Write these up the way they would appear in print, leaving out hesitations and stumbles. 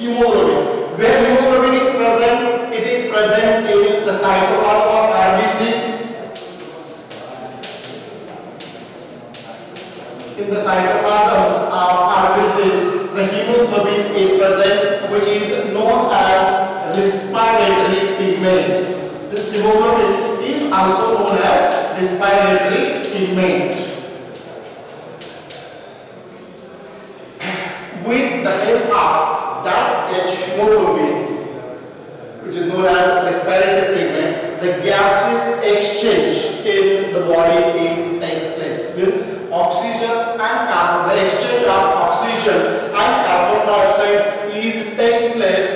hemoglobin. Where hemoglobin is present? It is present in the cytoplasm of RBCs. In the cytoplasm of RBCs, the hemoglobin is present, which is known as respiratory pigments. This hemoglobin is also known as respiratory pigment. With the help of that hemoglobin, which is known as respiratory pigment, the gases exchange in the body takes place. Means oxygen and carbon, the exchange of oxygen and carbon dioxide takes place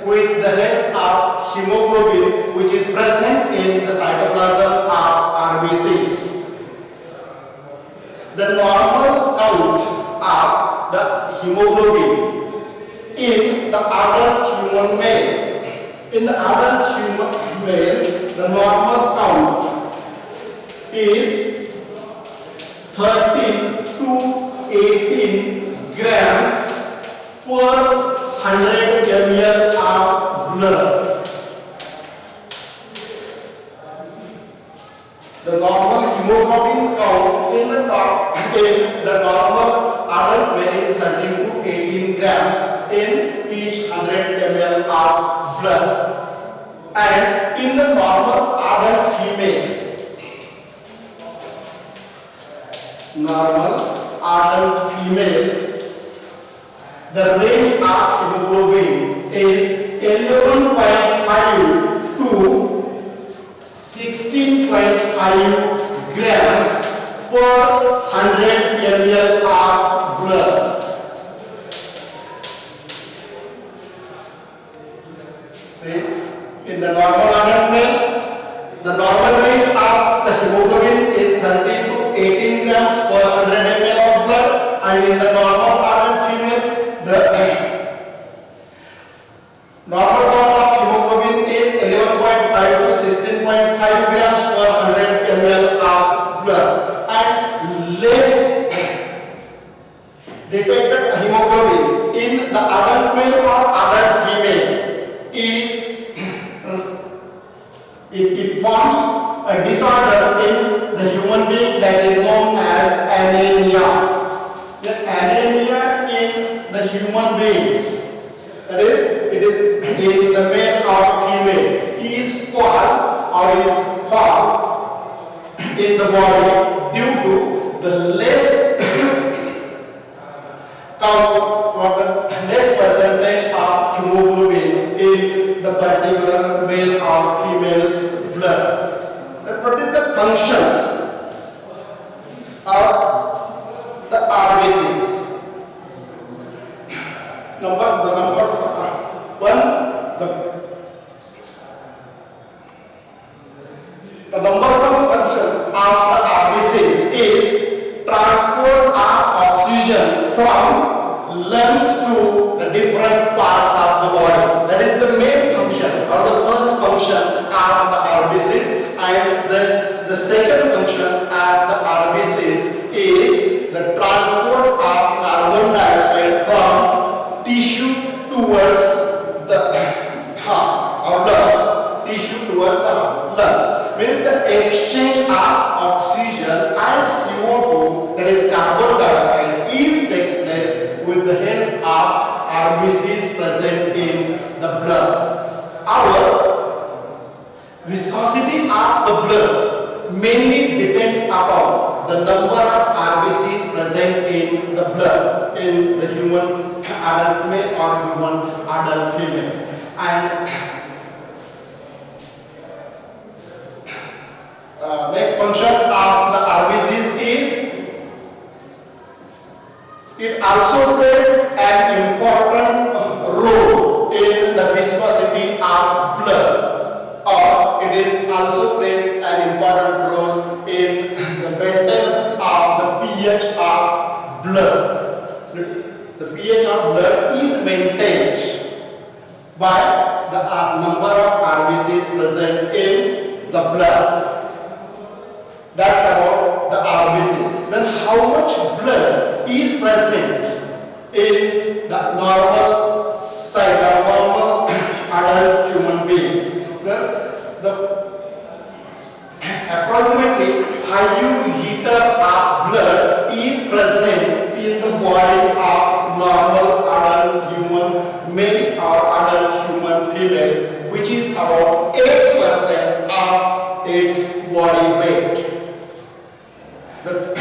with the help of hemoglobin, which is present in the cytoplasm of RBCs. The normal count of the hemoglobin in the adult human male. In the adult human male, the normal count is 13 to 18 grams per 100 ml of blood. The normal hemoglobin count in the normal adult male is 13 to 18 grams in each 100 ml of blood. And in the normal adult female, the range of hemoglobin is 11.5 to 16.5 grams per 100 ml of blood. See? In the normal adult male, the normal range of the hemoglobin is 13 to 18 grams per 100 ml of blood, and in the normal adult female, the normal count of hemoglobin is 11.5 to 16.5 grams per 100 ml of blood, and less detected hemoglobin in the adult male or adult female is it forms a disorder in the human being that is known as anemia. The anemia in the human beings, that is, it is in the male or female, is caused or is formed in the body due to the less count or the less percentage of hemoglobin in the particular male or female's blood. What is the function of the RBCs? The number one function of the RBCs is transport of oxygen from lungs to the different parts of the body. That is the main function or the first function of the RBCs, and the second function of the RBCs is the transport of carbon dioxide from tissue towards the heart or lungs. Tissue towards the lungs means the exchange of oxygen and CO2, that is carbon dioxide, takes place with the help of RBCs present in the blood. Our viscosity of the blood mainly depends upon the number of RBCs present in the blood in the human adult male or human adult female. And next function of the RBCs is it also plays an important role in the viscosity of blood, or it is also plays an important role in the maintenance of the pH of blood. The pH of blood is maintained by the number of RBCs present in the blood. That's about the RBC. Then how much blood is present in the normal size of normal adult human beings. The approximately 5 liters of blood is present in the body of normal adult human male or adult human female, which is about 8% of its body weight. The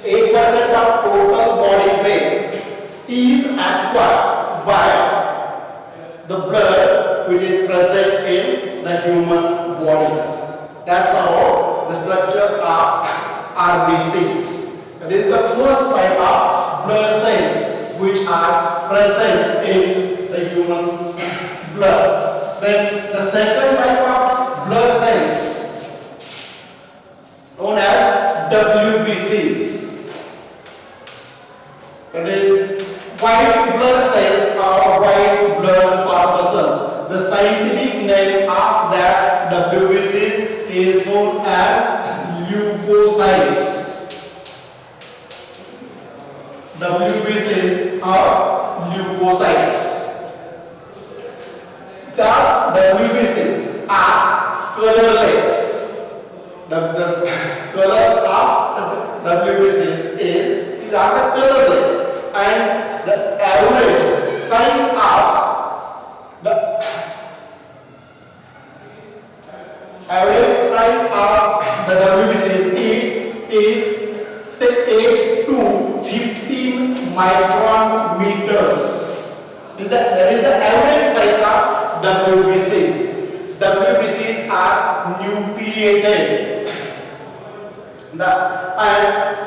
8% of total body weight is acquired by the blood which is present in the human body. That's about the structure of RBCs. That is the first type of blood cells which are present in the human blood. Then the second type of blood cells known as WBCs. That is white blood cells or white blood corpuscles. The scientific name of that WBCs is known as leukocytes. WBCs are leukocytes. The WBCs are colorless. The color of the WBCs is colorless, and the average size of the WBCs is 8 to 15 micrometers. That is the average size of WBCs. WBCs are nucleated and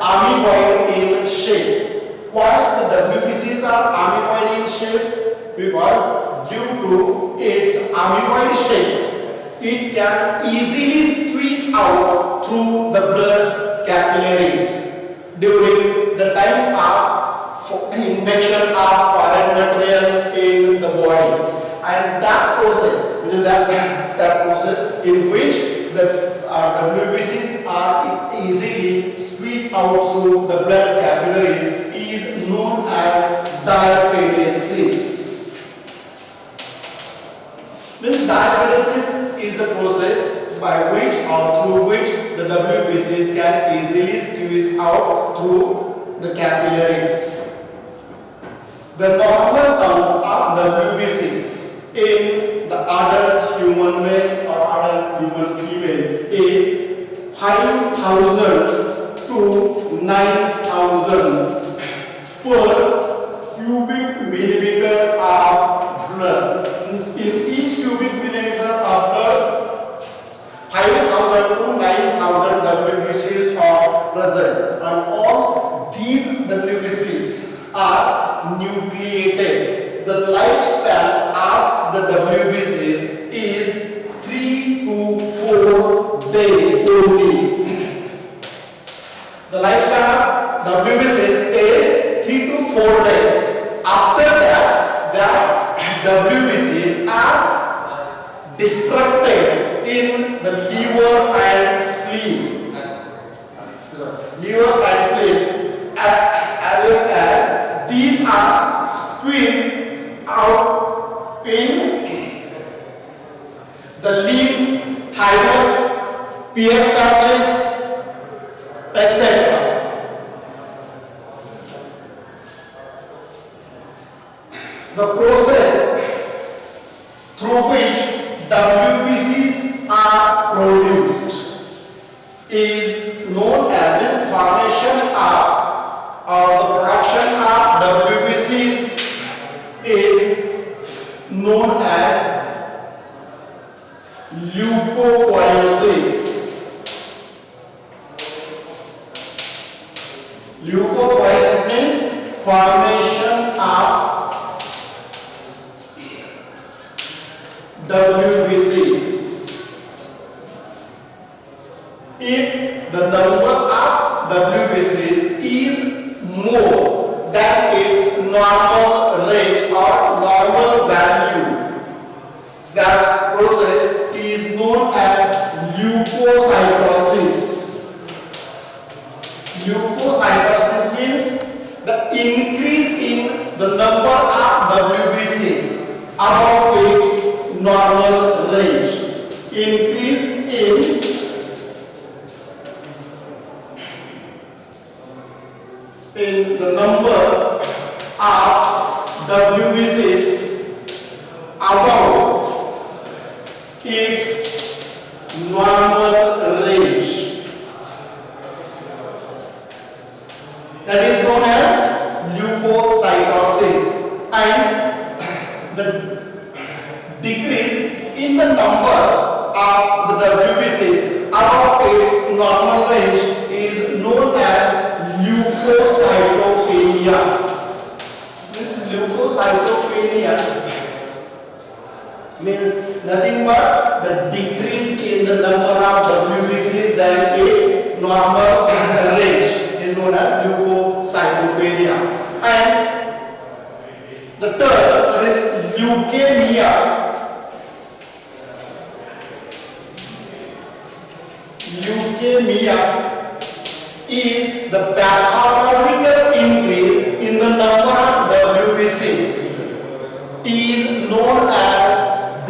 amoeboid in shape. Why the WBCs are amoeboid in shape? Because due to its amoeboid shape, it can easily squeeze out through the blood capillaries during the time of infection of foreign material in the body. And that process, which is that process in which the WBCs are easily squeezed out through the blood capillaries, is known as diapedesis. Means diapedesis is the process by which or through which the WBCs can easily squeeze out through the capillaries. The normal count of WBCs in the adult human male or adult human female is 5,000 to 9,000 per cubic millimeter of blood. In each cubic millimeter of blood, 5,000 to 9,000 WBCs are present, and all these WBCs are nucleated. The lifespan of the WBCs is 3 to 4 days only. The lifespan of WBCs is 3 to 4 days. After that, the WBCs are destructed in the liver and spleen. Liver and spleen, as well as these are squeezed out in the lymph, thymus, PS pouches, etc. The process through which WBCs are produced is known as formation of or the production of WBCs is known as leukopoiesis. Leukopoiesis means formation of WBCs. If the number of WBCs is more than its normal rate or normal value, that process is known as leukocytosis. Leukocytosis means the increase in the number of in the number of WBCs above its normal range. That is known as leukocytosis, and the decrease in the number of the WBCs above its normal range is known as leukocytopenia. Means leukocytopenia means nothing but the decrease in the number of WBCs than its normal range is known as leukocytopenia. And the third, that is leukemia. Leukemia is the pathological increase in the number of WBCs, is known as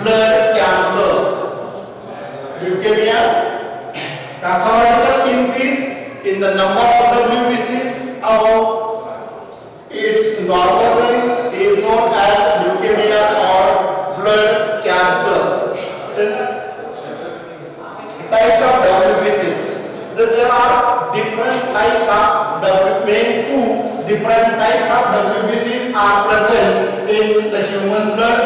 blood cancer. Leukemia, pathological increase in the number of WBCs above its normal range is known as leukemia or blood cancer. Types of WBCs. There are different types of two different types of WBCs are present in the human blood.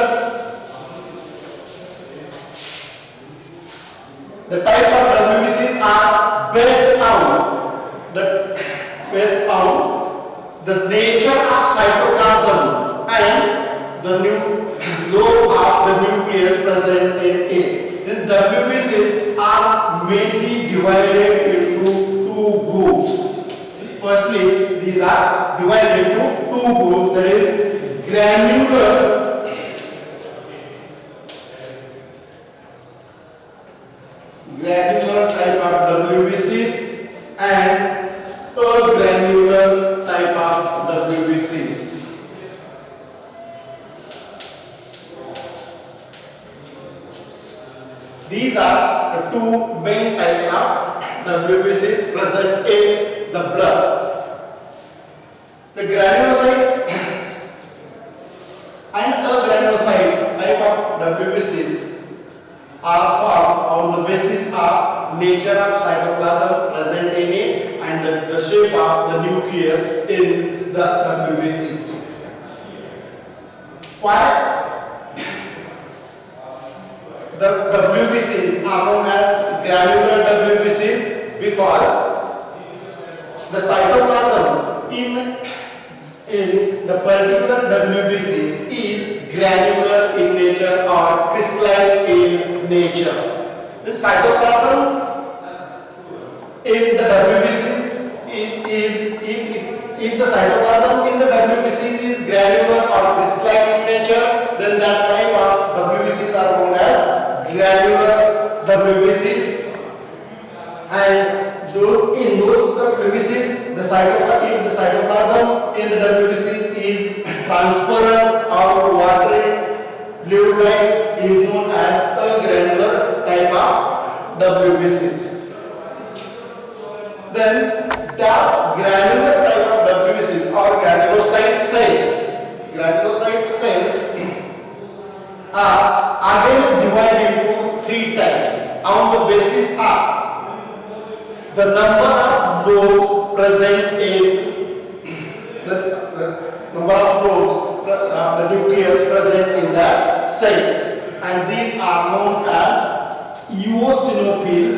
The types of WBCs are based on the nature of cytoplasm and the lobe of the nucleus present in it. The WBCs are mainly divided into two groups. Firstly, these are divided into two groups, that is granular type of WBCs and agranular type of WBCs. These are the two main types of WBCs present in the blood. The granulocyte and agranulocyte type of WBCs are formed on the basis of nature of cytoplasm present in it and the shape of the nucleus in the WBCs. Why the WBCs are known as granular WBCs? Because the cytoplasm in the particular WBCs is granular in nature or crystalline in nature. The cytoplasm in the WBCs if the cytoplasm in the WBC is granular or crystalline in nature, then that type of WBCs are known as granular WBCs. And in those WBCs, if the cytoplasm in the WBCs is transparent or watery fluid-like, is known as a granular type of WBCs. Then the granular type of WBCs or granulocyte cells are again divided into three types on the basis of the number of lobes present in the nucleus present in the cells, and these are known as eosinophils,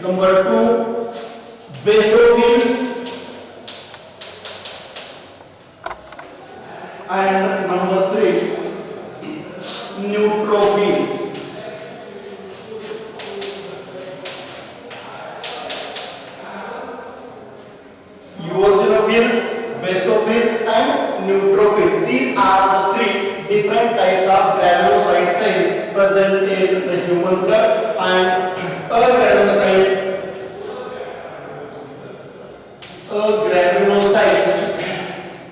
number 2 basophils, and number 3 neutrophils. Eosinophils, basophils and neutrophils. These are the three different types of granulocyte cells present in the human blood, and a granulocyte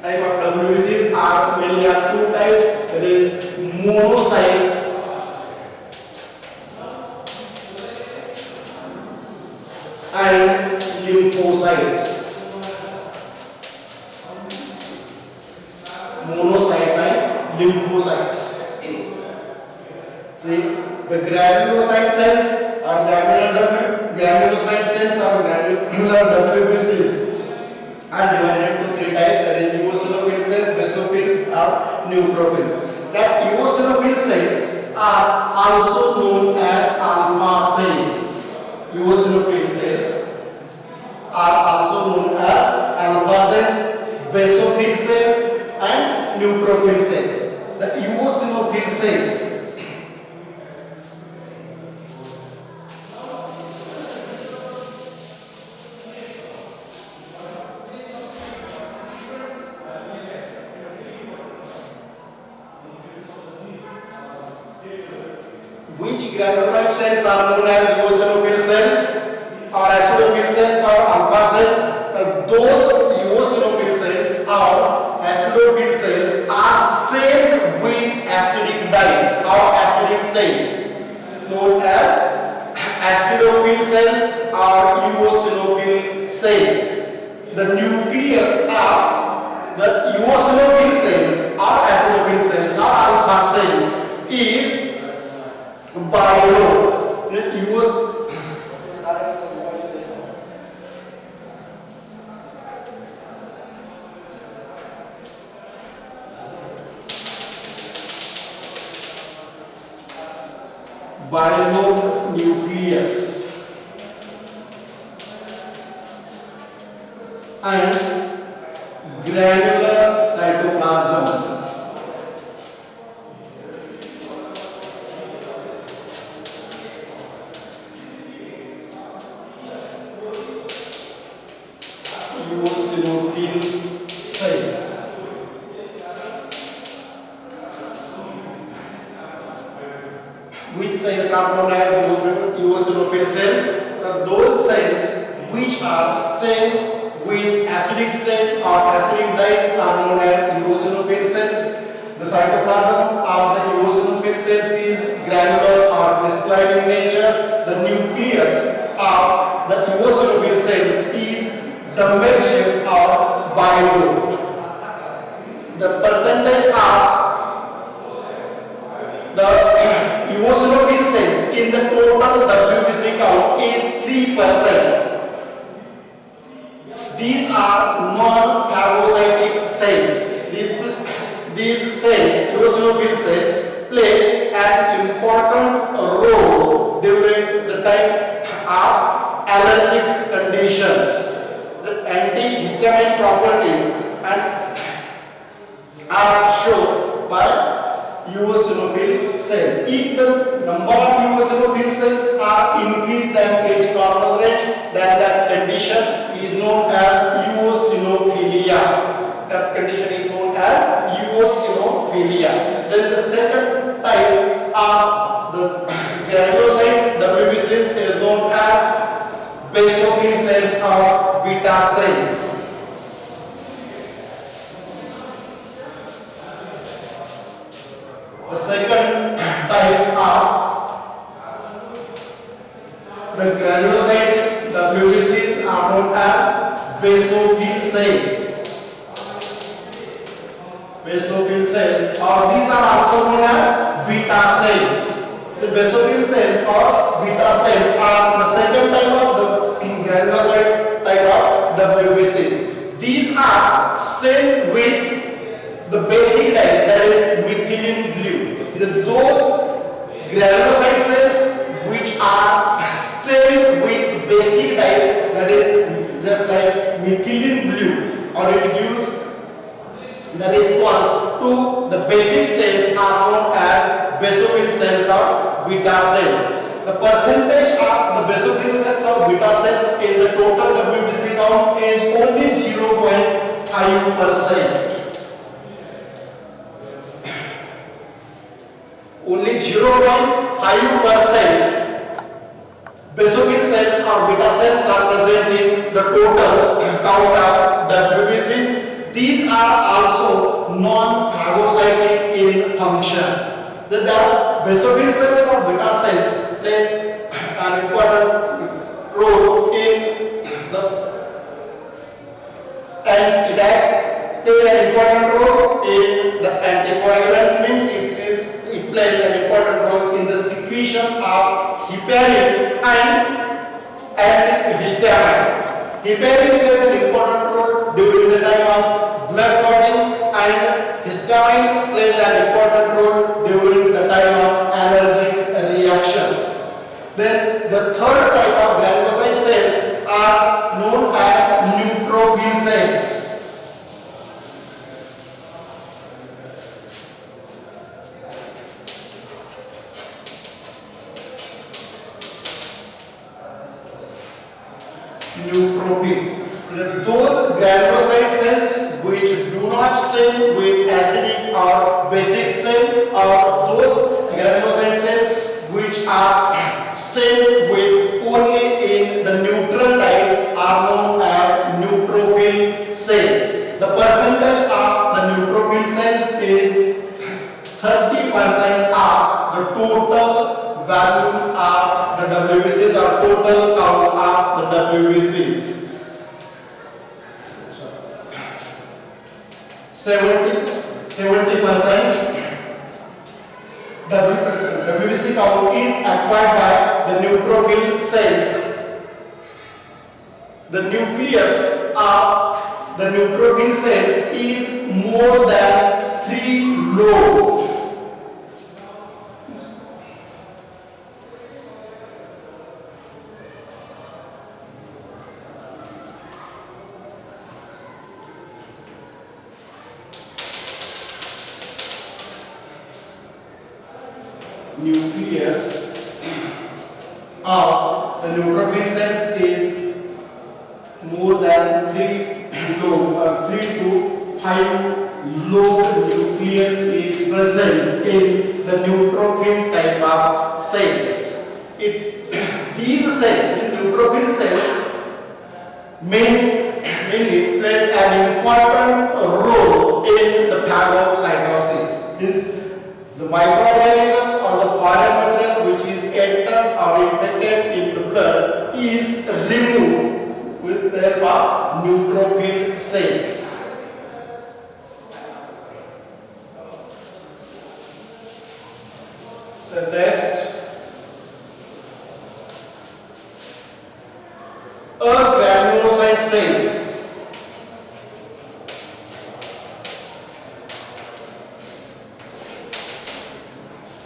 type of WBCs are mainly of two types, that is monocytes monocytes. Monocytes and lymphocytes. See, the granulocyte cells are granulocyte cells or granular WBCs are divided into three types. That is eosinophil cells, basophils, or neutrophils. That eosinophil cells are also known as alpha cells. Eosinophil cells are also known as alpha cells, basophil cells, and neutrophil cells. The eosinophil cells granular cells are known as eosinophil cells or acidophil cells or alpha cells. Those eosinophil cells or acidophil cells are stained with acidic dyes or acidic stains known as acidophil cells or eosinophil cells. The nucleus of the eosinophil cells or acidophil cells or alpha cells is bilobed. Bilobed nucleus and granular cytoplasm. Eosinophil cells. Which cells are known as eosinophil cells? Those cells which are stained with acidic stain or acidic dyes are known as eosinophil cells. The cytoplasm of the eosinophil cells is granular or crystalline in nature. The nucleus of the eosinophil cells is dumbbell shaped or bilobed. The percentage of the eosinophil cells in the total WBC count is 3%. These are non-phagocytic cells. These cells, eosinophil cells, play an important role during the time of allergic conditions. The antihistamine properties and are shown by eosinophil cells. If the number of eosinophil cells are increased than its normal range, then that condition is known as eosinophilia. That condition is known as eosinophilia. Then the second type of the granulocyte WBCs is known as basophil cells or beta cells. The second type of the granulocyte WBCs are known as basophil cells. Basophil cells, or these are also known as beta cells. The basophil cells or beta cells are the second type of the granulocyte type of WBCs. These are stained with the basic dyes, that is methylene blue. Those granulocyte cells which are stained with basic dyes, that is just like methylene blue, or it gives the response to the basic stains, are known as basophil cells or beta cells. The percentage of the basophil cells or beta cells in the total WBC count is only 0.5%. Only 0.5% basophil cells or beta cells are present in the total count of WBCs. These are also non-phagocytic in function. The basophil cells or beta cells play an important role in the and it plays an important role in the anticoagulants, means it plays an important role in the secretion of heparin and histamine. Heparin plays an important role during the time of blood clotting, and histamine plays an important role during the time of allergic reactions. Then the third type of granulocyte cells are known as neutrophil cells. Neutrophils. Those granulocyte cells which do not stain with acidic or basic stain, or those granulocyte cells which are stained with only in the neutral dyes are known as neutrophil cells. The percentage of the neutrophil cells is 30% of the total value of the WBCs, or total count of the WBCs. 70% WBC count is acquired by the neutrophil cells. The nucleus of the neutrophil cells is more than 3 lobes. Nucleus of the neutrophil cells is more than 3 to 5 lobe nucleus is present in the neutrophil type of cells. These cells, neutrophil cells, mainly plays an important role in the phagocytosis. Means the microorganisms or the foreign material which is entered or infected in the blood is removed with the help of neutrophil cells. The next, granulocyte cells.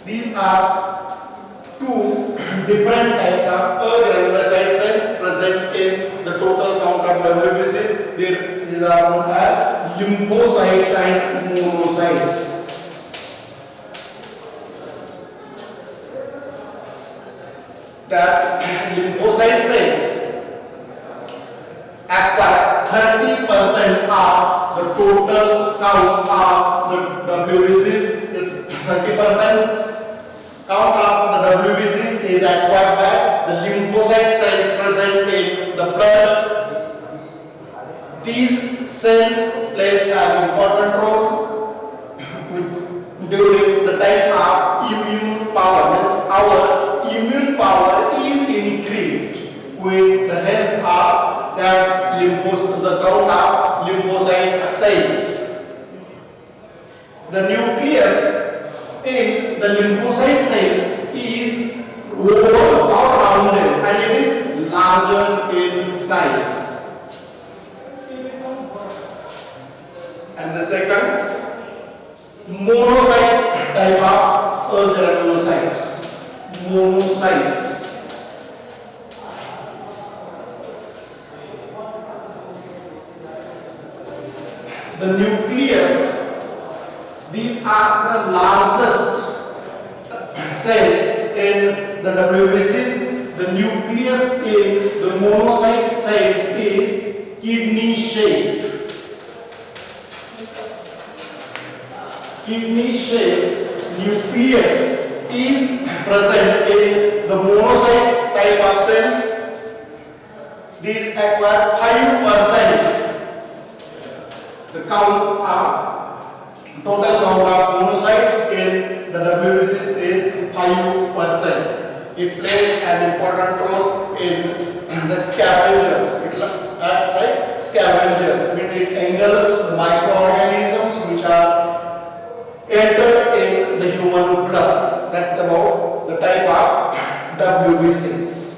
These are two different types of granulocyte cells present in the total count of WBCs. These are known as lymphocytes and monocytes. That lymphocyte cells acquires 30% of the total count of the WBCs. 30% count of the WBCs is acquired by the lymphocyte cells present in the blood. These cells plays an important role during the time of immune power. Means our immune power is increased with the help of that the count of lymphocyte cells. The nucleus in the lymphocyte cells is oval or rounded, and it is larger in size. And the second, monocyte type of granulocytes. Monocytes. The nucleus. These are the largest cells in the WBCs. The nucleus in the monocyte cells is kidney shaped. Kidney shaped nucleus is present in the monocyte type of cells. These acquire 5%. The count of total count of monocytes in the WBC is 5%. It plays an important role in the scavengers. It acts like scavengers. It engulfs the microorganisms which are entered in the human blood. That's about the type of WBCs.